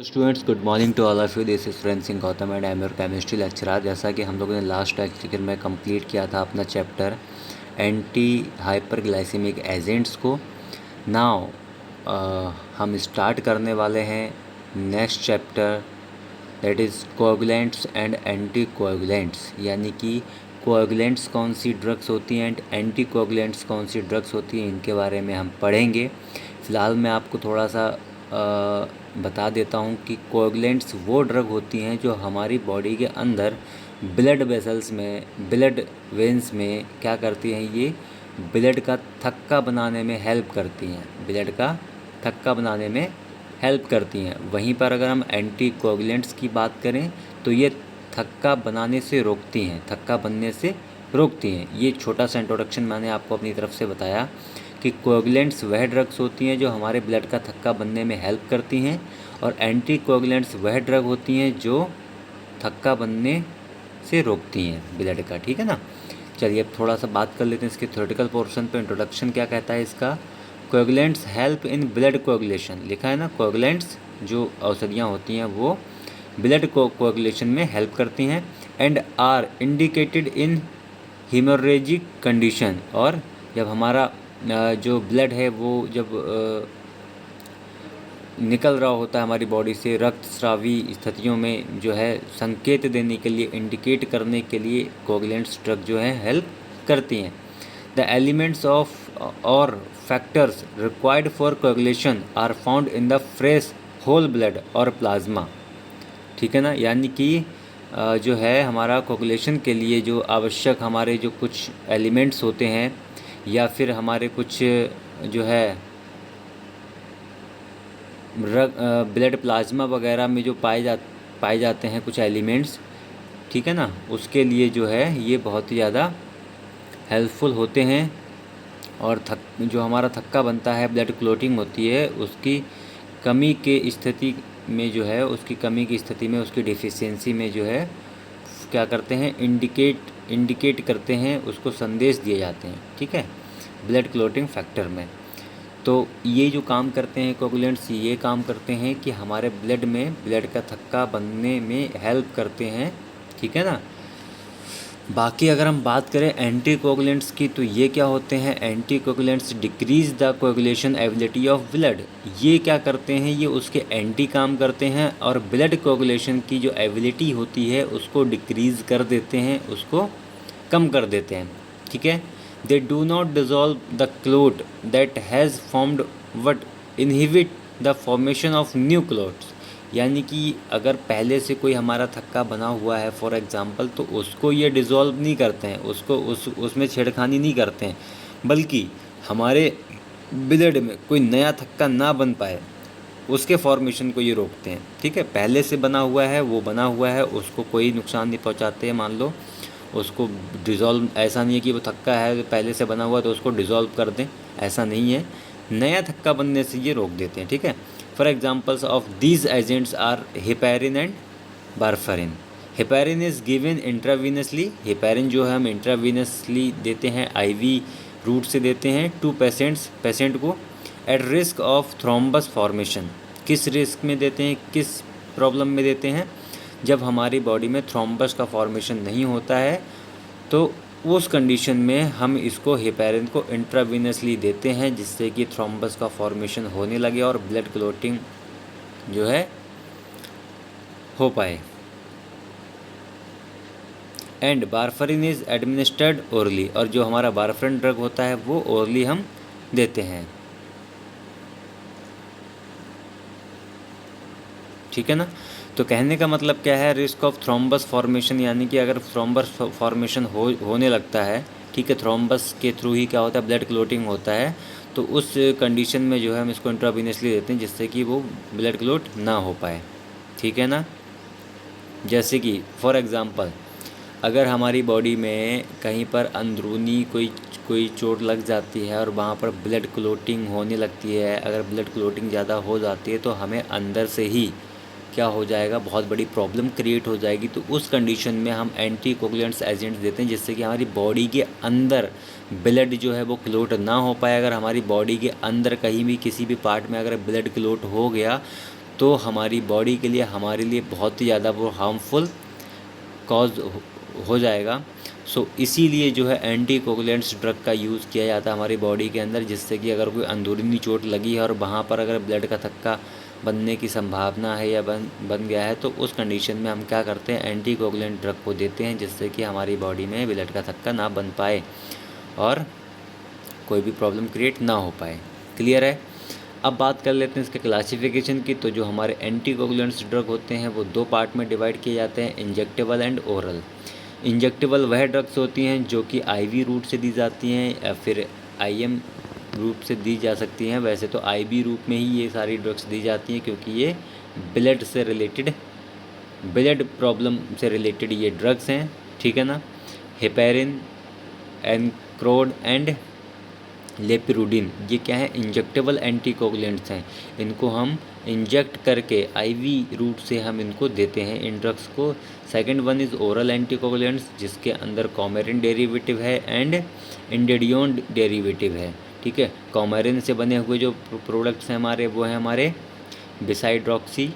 Students, good morning to all of you. This is friend Singh Gautam and I am your chemistry lecturer. जैसा कि हम लोगों ने last lecture में कंप्लीट किया था अपना चैप्टर एंटी हाइपरग्लाइसेमिक एजेंट्स को। नाउ हम स्टार्ट करने वाले हैं next chapter, that is coagulants and anti coagulants. यानी कि कोएगुलेंट्स कौन सी ड्रग्स होती हैं एंड एंटी कोएगुलेंट्स कौन सी ड्रग्स होती हैं, इनके बारे में हम पढ़ेंगे। फ़िलहाल मैं आपको थोड़ा सा बता देता हूँ कि कोएगुलेंट्स वो ड्रग होती हैं जो हमारी बॉडी के अंदर ब्लड वेसल्स में, ब्लड वेंस में क्या करती हैं, ये ब्लड का थक्का बनाने में हेल्प करती हैं, ब्लड का थक्का बनाने में हेल्प करती हैं। वहीं पर अगर हम एंटी कोएगुलेंट्स की बात करें तो ये थक्का बनाने से रोकती हैं, थक्का बनने से रोकती हैं। ये छोटा सा इंट्रोडक्शन मैंने आपको अपनी तरफ से बताया कि कोएगुलेंट्स वह ड्रग्स होती हैं जो हमारे ब्लड का थक्का बनने में हेल्प करती हैं, और एंटी कोएगुलेंट्स वह ड्रग होती हैं जो थक्का बनने से रोकती हैं ब्लड का। ठीक है ना। चलिए अब थोड़ा सा बात कर लेते हैं इसके थ्योरेटिकल पोर्शन पे। इंट्रोडक्शन क्या कहता है इसका। Coagulants help in blood coagulation, लिखा है ना। कोएगुलेंट्स जो औषधियाँ होती हैं वो ब्लड कोएगुलेशन में हेल्प करती हैं and are indicated in haemorrhagic condition. और जब हमारा जो ब्लड है वो जब निकल रहा होता है हमारी बॉडी से, रक्तस्रावी स्थितियों में जो है संकेत देने के लिए, इंडिकेट करने के लिए कोएगुलेंट्स ड्रग जो है हेल्प करती हैं। द एलिमेंट्स ऑफ और factors required for coagulation are found in the fresh whole blood और प्लाज्मा। ठीक है ना। यानी कि जो है हमारा कोएगुलेशन के लिए जो आवश्यक हमारे जो कुछ एलिमेंट्स होते हैं, या फिर हमारे कुछ जो है ब्लड प्लाज्मा वगैरह में जो पाए जाते हैं कुछ एलिमेंट्स, ठीक है ना, उसके लिए जो है ये बहुत ही ज़्यादा हेल्पफुल होते हैं। और जो हमारा थक्का बनता है, ब्लड क्लोटिंग होती है, उसकी कमी के स्थिति में जो है, उसकी कमी की स्थिति में, उसकी डिफिशियंसी में जो है क्या करते हैं, इंडिकेट करते हैं, उसको संदेश दिए जाते हैं। ठीक है, ब्लड क्लोटिंग फैक्टर में। तो ये जो काम करते हैं कोएगुलेंट्स, ये काम करते हैं कि हमारे ब्लड में ब्लड का थक्का बनने में हेल्प करते हैं। ठीक है ना। बाकी अगर हम बात करें एंटी कोएगुलेंट्स की, तो ये क्या होते हैं, anti coagulants decrease the coagulation ability of blood. ये क्या करते हैं, ये उसके एंटी काम करते हैं और ब्लड कोएगुलेशन की जो एबिलिटी होती है उसको डिक्रीज़ कर देते हैं, उसको कम कर देते हैं। ठीक है। They do not dissolve the clot that has formed but inhibit the formation of new clots। यानी कि अगर पहले से कोई हमारा थक्का बना हुआ है फॉर एग्ज़ाम्पल, तो उसको ये डिज़ोल्व नहीं करते हैं, उसको उसमें छेड़खानी नहीं करते हैं, बल्कि हमारे ब्लड में कोई नया थक्का ना बन पाए उसके फॉर्मेशन को ये रोकते हैं। ठीक है। पहले से बना हुआ है, वो बना हुआ है, उसको कोई नुकसान नहीं पहुंचाते हैं। मान लो उसको डिज़ोल्व, ऐसा नहीं है कि वो थक्का है पहले से बना हुआ तो उसको डिज़ोल्व कर दें, ऐसा नहीं है। नया थक्का बनने से ये रोक देते हैं। ठीक है। For examples of these agents are heparin and warfarin. Heparin is given intravenously. Heparin जो है हम इंट्रावीनसली देते हैं, आईवी रूट से देते हैं टू पेशेंट को at risk of thrombus formation. किस रिस्क में देते हैं, किस प्रॉब्लम में देते हैं, जब हमारी बॉडी में थ्रोम्बस का फॉर्मेशन नहीं होता है, तो उस कंडीशन में हम इसको हेपेरिन को इंट्रावीनसली देते हैं, जिससे कि थ्रोम्बस का फॉर्मेशन होने लगे और ब्लड क्लोटिंग जो है हो पाए। And warfarin is administered orally. और जो हमारा वारफरिन ड्रग होता है वो ओरली हम देते हैं। ठीक है ना। तो कहने का मतलब क्या है, रिस्क ऑफ थ्रोम्बस फॉर्मेशन, यानी कि अगर थ्रोम्बस फॉर्मेशन होने लगता है, ठीक है, थ्रोम्बस के थ्रू ही क्या होता है, ब्लड क्लोटिंग होता है, तो उस कंडीशन में जो है हम इसको इंट्रावीनसली देते हैं, जिससे कि वो ब्लड क्लोट ना हो पाए। ठीक है ना। जैसे कि फॉर एग्ज़ाम्पल अगर हमारी बॉडी में कहीं पर अंदरूनी कोई चोट लग जाती है और वहाँ पर ब्लड क्लोटिंग होने लगती है, अगर ब्लड क्लोटिंग ज़्यादा हो जाती है तो हमें अंदर से ही क्या हो जाएगा, बहुत बड़ी प्रॉब्लम क्रिएट हो जाएगी। तो उस कंडीशन में हम एंटी कोगुलेंट्स एजेंट्स देते हैं, जिससे कि हमारी बॉडी के अंदर ब्लड जो है वो क्लोट ना हो पाए। अगर हमारी बॉडी के अंदर कहीं भी किसी भी पार्ट में अगर ब्लड क्लोट हो गया तो हमारी बॉडी के लिए, हमारे लिए बहुत ही ज़्यादा वो हार्मफुल कॉज हो जाएगा। सो इसीलिए जो है एंटी कोगुलेंट्स ड्रग का यूज़ किया जाता है हमारी बॉडी के अंदर, जिससे कि अगर कोई अंदरूनी चोट लगी है और वहाँ पर अगर ब्लड का थक्का बनने की संभावना है या बन गया है, तो उस कंडीशन में हम क्या करते हैं, एंटी कोगुलेंट ड्रग को देते हैं, जिससे कि हमारी बॉडी में ब्लड का थक्का ना बन पाए और कोई भी प्रॉब्लम क्रिएट ना हो पाए। क्लियर है। अब बात कर लेते हैं इसके क्लासिफिकेशन की। तो जो हमारे एंटीकोगुलेंट्स ड्रग होते हैं वो 2 पार्ट में डिवाइड किए जाते हैं, इंजेक्टेबल एंड ओरल। इंजेक्टेबल वह ड्रग्स होती हैं जो कि आईवी रूट से दी जाती हैं या फिर आईएम रूप से दी जा सकती हैं। वैसे तो आईवी रूप में ही ये सारी ड्रग्स दी जाती हैं, क्योंकि ये ब्लड प्रॉब्लम से रिलेटेड ये ड्रग्स हैं, ठीक है ना। हेपेरिन, एनक्रोड एंड लेपिरुडिन, ये क्या है, इंजेक्टेबल एंटीकोगुलेंट्स हैं। इनको हम इंजेक्ट करके आईवी रूट से हम इनको देते हैं इन ड्रग्स को। Second one is oral anticoagulants, जिसके अंदर कॉमेरिन डेरिवेटिव है एंड इंडेडियोन डेरिवेटिव है, ठीक है। कॉमेरिन से बने हुए जो प्रोडक्ट्स हैं हमारे, वो हैं हमारे बिसाइड्रॉक्सी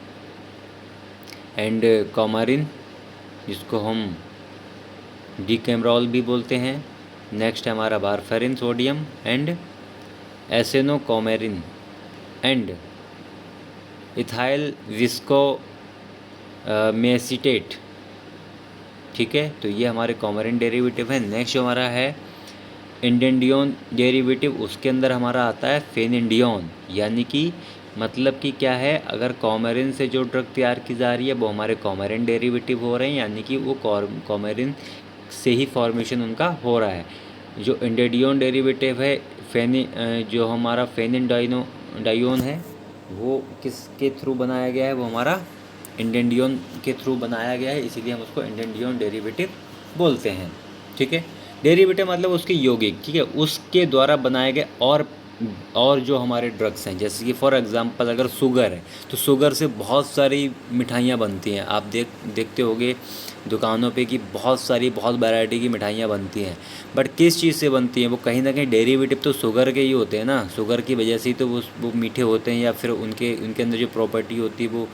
एंड कॉमेरिन, जिसको हम डीकेमरॉल भी बोलते हैं। नेक्स्ट है हमारा warfarin sodium and acenocoumarin and ethyl biscoumacetate, ठीक है। तो ये हमारे कॉमेरिन डेरिवेटिव है। नेक्स्ट जो हमारा है इंडेंडियोन डेरिवेटिव, उसके अंदर हमारा आता है फेनिंडियोन, यानी कि मतलब कि क्या है, अगर कॉमेरिन से जो ड्रग तैयार की जा रही है वो हमारे कॉमेरिन डेरिवेटिव हो रहे हैं, यानी कि वो कॉमेरिन से ही फॉर्मेशन उनका हो रहा है। जो इंडेडियोन डेरिवेटिव है जो हमारा फेनिंडाइयोन है, वो किसके थ्रू बनाया गया है, वो हमारा इंडेंडियोन के थ्रू बनाया गया है, इसीलिए हम उसको इंडेंडियोन डेरिवेटिव बोलते हैं, ठीक है। डेरिवेटिव मतलब उसके यौगिक, ठीक है, उसके द्वारा बनाए गए और जो हमारे ड्रग्स हैं, जैसे कि फॉर एग्जांपल अगर शुगर है तो शुगर से बहुत सारी मिठाइयाँ बनती हैं। आप देखते होंगे दुकानों पे कि बहुत वैरायटी की मिठाइयाँ बनती हैं, बट किस चीज़ से बनती हैं, वो कहीं ना कहीं डेरिवेटिव तो शुगर के ही होते हैं ना। शुगर की वजह से ही तो वो मीठे होते हैं, या फिर उनके अंदर जो प्रॉपर्टी होती है वो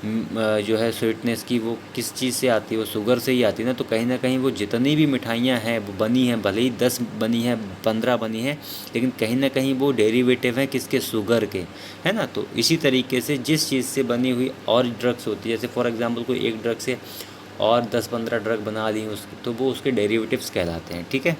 जो है स्वीटनेस की, वो किस चीज़ से आती है, वो शुगर से ही आती है ना। तो कहीं ना कहीं वो जितनी भी मिठाइयाँ हैं वो बनी हैं, भले ही 10 बनी हैं, 15 बनी हैं, लेकिन कहीं ना कहीं वो डेरिवेटिव हैं किसके, शुगर के, है ना। तो इसी तरीके से जिस चीज़ से बनी हुई और ड्रग्स होती है, जैसे फॉर एग्जांपल कोई एक ड्रग से और 10-15 ड्रग बना ली उसकी, तो वो उसके डेरिवेटिव्स कहलाते हैं, ठीक है।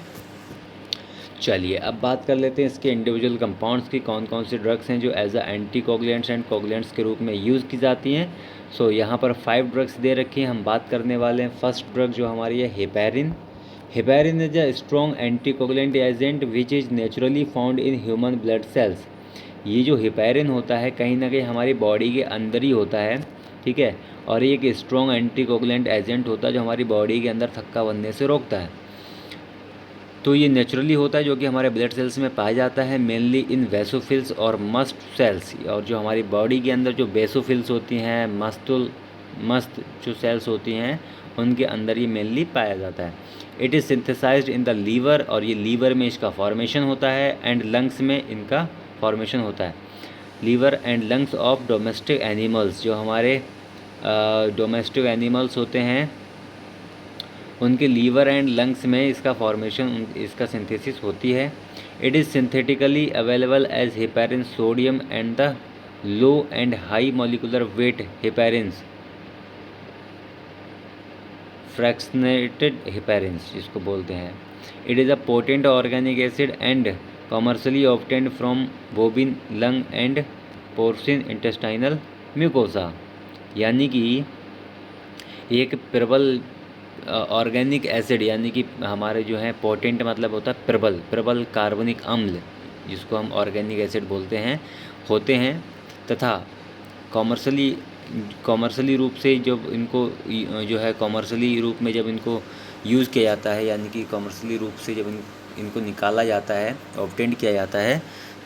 चलिए अब बात कर लेते हैं इसके इंडिविजुअल कंपाउंड्स की, कौन कौन से ड्रग्स हैं जो as a anticoagulants and coagulants के रूप में यूज़ की जाती हैं। सो यहाँ पर 5 ड्रग्स दे रखी हैं, हम बात करने वाले हैं। फर्स्ट ड्रग जो हमारी है heparin. Heparin is a strong anti coagulant agent which is naturally found in human blood cells. ये जो हेपेरिन होता है कहीं ना कहीं हमारी बॉडी के अंदर ही होता है, ठीक है, और ये एक स्ट्रॉन्ग एंटी कोगुलेंट एजेंट होता है जो हमारी बॉडी के अंदर थक्का बनने से रोकता है। तो ये नेचुरली होता है, जो कि हमारे ब्लड सेल्स में पाया जाता है, मेनली इन वेसोफिल्स और मस्ट सेल्स। और जो हमारी बॉडी के अंदर जो बेसोफिल्स होती हैं, मस्त जो सेल्स होती हैं, उनके अंदर ये मेनली पाया जाता है। It is synthesised in the liver, और ये लीवर में इसका फॉर्मेशन होता है, एंड लंग्स में इनका फॉर्मेशन होता है। Liver and lungs of domestic animals, जो हमारे डोमेस्टिक एनिमल्स होते हैं उनके लीवर एंड लंग्स में इसका फॉर्मेशन, इसका सिंथेसिस होती है। It is synthetically available as heparin sodium and the low and high molecular weight heparins, fractionated heparins जिसको बोलते हैं। It is a potent organic acid and commercially obtained from bovine lung and porcine intestinal mucosa, यानी कि एक प्रबल organic acid, यानी कि हमारे जो है पोटेंट मतलब होता है प्रबल कार्बनिक अम्ल, जिसको हम ऑर्गेनिक एसिड बोलते हैं, होते हैं, तथा कॉमर्शियली रूप से जब इनको जो है कॉमर्शियली रूप में जब इनको यूज़ किया जाता है, यानी कि कॉमर्शियली रूप से जब इनको निकाला जाता है, ऑब्टेंड किया जाता है,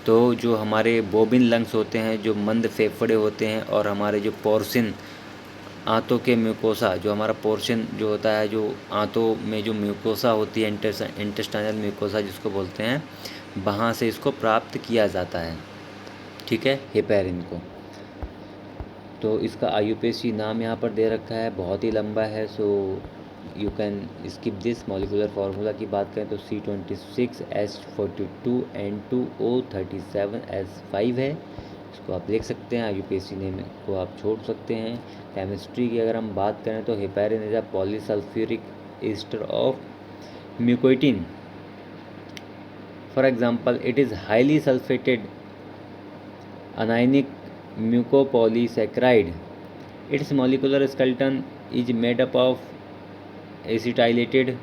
तो जो हमारे बोबिन लंग्स होते हैं, जो मंद फेफड़े होते हैं, और हमारे जो पोर्सिन आंतों के म्यूकोसा, जो हमारा पोर्शन जो होता है, जो आंतों में जो म्यूकोसा होती है, इंटेस्टाइनल म्यूकोसा जिसको बोलते हैं, वहाँ से इसको प्राप्त किया जाता है, ठीक है, हेपेरिन को। तो इसका IUPAC नाम यहाँ पर दे रखा है, बहुत ही लंबा है, so you can skip this. Molecular formula की बात करें तो C26H42N2O37S5 है, इसको आप देख सकते हैं। IUPAC नेम को आप छोड़ सकते हैं। केमिस्ट्री की अगर हम बात करें तो heparin is a polysulphuric ester of mucoitin. For example, it is highly sulphated anionic mucopolysaccharide. Its molecular skeleton is made up of acetylated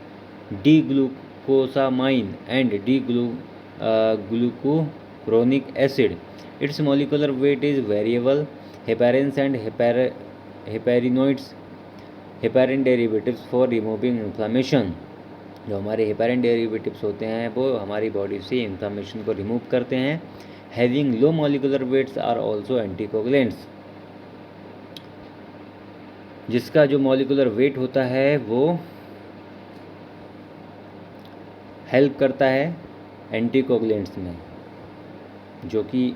D-glucosamine and D-glucuronic acid. Its molecular weight is variable. Heparins and heparinoids, heparin derivatives for removing inflammation. जो हमारे heparin derivatives होते हैं वो हमारी body से inflammation को remove करते हैं। Having low molecular weights are also anticoagulants. जिसका जो मॉलिकुलर वेट होता है वो हेल्प करता है एंटीकोगुलेंट्स में, जो कि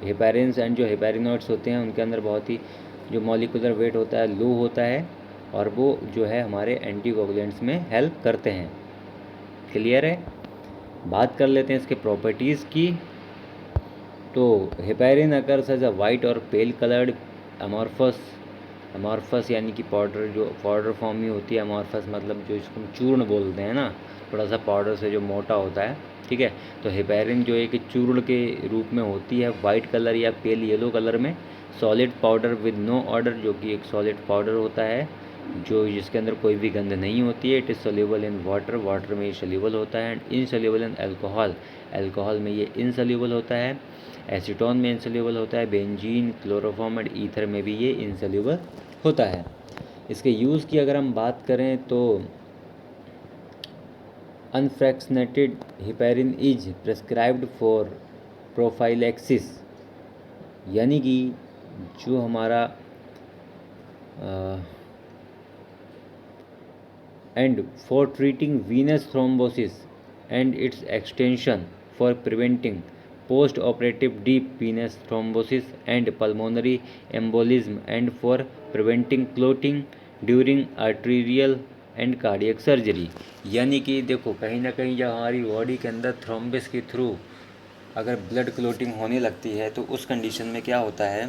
हेपारिन्स एंड जो हेपारिनॉइड्स होते हैं उनके अंदर बहुत ही जो मॉलिकुलर वेट होता है लो होता है, और वो जो है हमारे एंटीकोगुलेंट्स में हेल्प करते हैं। क्लियर है? बात कर लेते हैं इसके प्रॉपर्टीज़ की। तो heparin occurs as a white और पेल कलर्ड अमॉर्फस यानी कि पाउडर, जो पाउडर फॉर्म में होती है। अमॉर्फस मतलब जो इसको हम चूर्ण बोलते हैं ना, थोड़ा सा पाउडर से जो मोटा होता है, ठीक है। तो हेपेरिन जो है कि चूर्ण के रूप में होती है, वाइट कलर या पेल येलो कलर में। Solid powder with no order, जो कि एक सॉलिड पाउडर होता है जो जिसके अंदर कोई भी गंध नहीं होती है। It is soluble in water, water में ये सोल्यूबल होता है। And insoluble in alcohol, alcohol में ये इनसोल्यूबल होता है। एसीटोन में इनसोल्यूबल होता है। बेंजीन, क्लोरोफॉर्म एंड ईथर में भी ये इनसोल्यूबल होता है। इसके यूज़ की अगर हम बात करें तो unfractionated heparin is prescribed for prophylaxis, यानी कि जो हमारा and for treating venous thrombosis and its extension, for preventing post-operative deep venous thrombosis and pulmonary embolism, and for preventing clotting during arterial and cardiac surgery। यानी कि देखो कहीं ना कहीं जब हमारी बॉडी के अंदर थ्रोम्बस के थ्रू अगर ब्लड क्लोटिंग होने लगती है तो उस कंडीशन में क्या होता है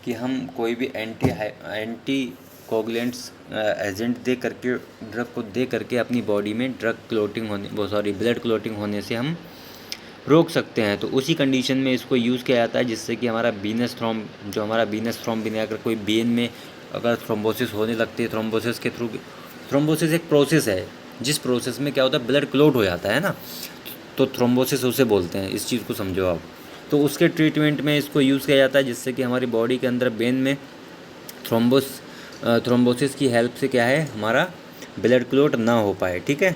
कि हम कोई भी एंटी कोगुलेंट्स एजेंट दे करके, ड्रग को दे करके अपनी बॉडी में ब्लड क्लोटिंग होने से हम रोक सकते हैं। तो उसी कंडीशन में इसको यूज़ किया जाता है जिससे कि हमारा वीनस थ्रोम्बिन अगर कोई वेन में अगर थ्रोम्बोसिस होने लगती है, थ्रोम्बोसिस के थ्रू, थ्रोम्बोसिस एक प्रोसेस है जिस प्रोसेस में क्या होता है ब्लड क्लोट हो जाता है ना, तो थ्रोम्बोसिस उसे बोलते हैं। इस चीज़ को समझो आप। तो उसके ट्रीटमेंट में इसको यूज़ किया जाता है जिससे कि हमारी बॉडी के अंदर वेन में थ्रोम्बोसिस की हेल्प से क्या है हमारा ब्लड क्लोट ना हो पाए, ठीक है।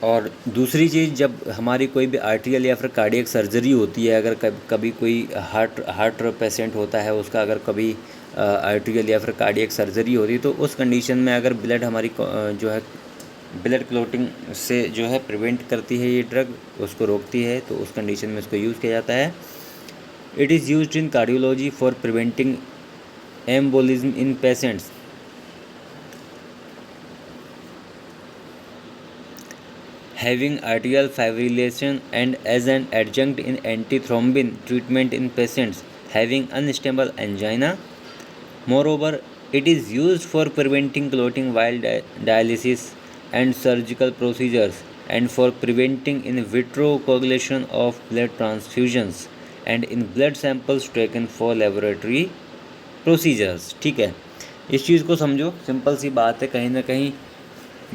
और दूसरी चीज़, जब हमारी कोई भी आर्टियल या फिर कार्डियक सर्जरी होती है, अगर कभी कोई हार्ट पेशेंट होता है, उसका अगर कभी आर्टियल या फिर कार्डियक सर्जरी होती है, तो उस कंडीशन में अगर ब्लड हमारी जो है ब्लड क्लोटिंग से जो है प्रिवेंट करती है, ये ड्रग उसको रोकती है, तो उस कंडीशन में इसको यूज़ किया जाता है। It is used in cardiology for preventing embolism in patients having atrial fibrillation, and as an adjunct in antithrombin treatment in patients having unstable angina. Moreover, it is used for preventing clotting while dialysis and surgical procedures, and for preventing in vitro coagulation of blood transfusions, and in blood samples taken for laboratory procedures। ठीक है, इस चीज़ को समझो, simple सी बात है। कहीं ना कहीं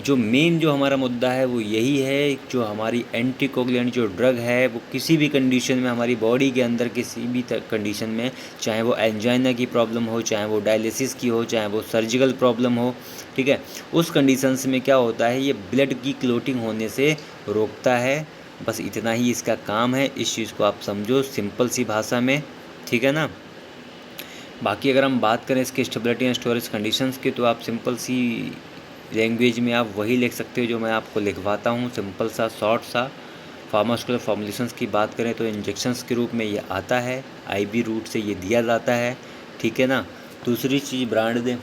जो मेन जो हमारा मुद्दा है वो यही है, जो हमारी एंटीकोगुलेंट जो ड्रग है वो किसी भी कंडीशन में हमारी बॉडी के अंदर किसी भी कंडीशन में, चाहे वो एंजाइना की प्रॉब्लम हो, चाहे वो डायलिसिस की हो, चाहे वो सर्जिकल प्रॉब्लम हो, ठीक है, उस कंडीशंस में क्या होता है ये ब्लड की क्लोटिंग होने से रोकता है। बस इतना ही इसका काम है। इस चीज़ को आप समझो सिंपल सी भाषा में, ठीक है ना। बाकी अगर हम बात करें इसके स्टेबिलिटी एंड स्टोरेज कंडीशंस की, तो आप सिंपल सी लैंग्वेज में आप वही लिख सकते हो जो मैं आपको लिखवाता हूँ, सिंपल सा शॉर्ट सा। फार्मास्यूटिकल फॉर्मुलेशंस की बात करें तो इंजेक्शंस के रूप में ये आता है, आईवी रूट से ये दिया जाता है, ठीक है ना। दूसरी चीज़ ब्रांड दे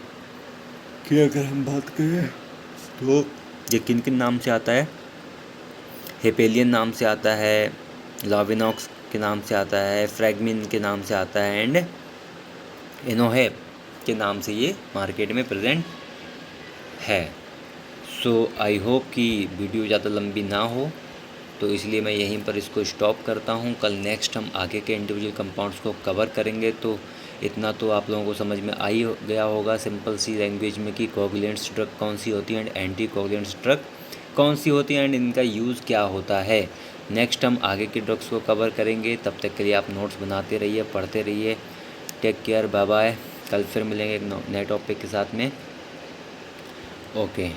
कि अगर हम बात करें तो ये किन किन नाम से आता है, हेपेलियन नाम से आता है, लाविनॉक्स के नाम से आता है, फ्रैगमिन के नाम से आता है एंड इनोहेप के नाम से ये मार्केट में प्रेजेंट है। सो आई होप कि वीडियो ज़्यादा लंबी ना हो, तो इसलिए मैं यहीं पर इसको स्टॉप करता हूँ। कल नेक्स्ट हम आगे के इंडिविजुअल कंपाउंड्स को कवर करेंगे। तो इतना तो आप लोगों को समझ में आ ही गया होगा सिंपल सी लैंग्वेज में कि कोगुलेंट्स ड्रग कौन सी होती है एंड एंटी कोगुलेंट्स ड्रग कौन सी होती है एंड इनका यूज़ क्या होता है। नेक्स्ट हम आगे के ड्रग्स को कवर करेंगे। तब तक के लिए आप नोट्स बनाते रहिए, पढ़ते रहिए। Take care, bye bye. कल फिर मिलेंगे एक नए टॉपिक के साथ में। ओके।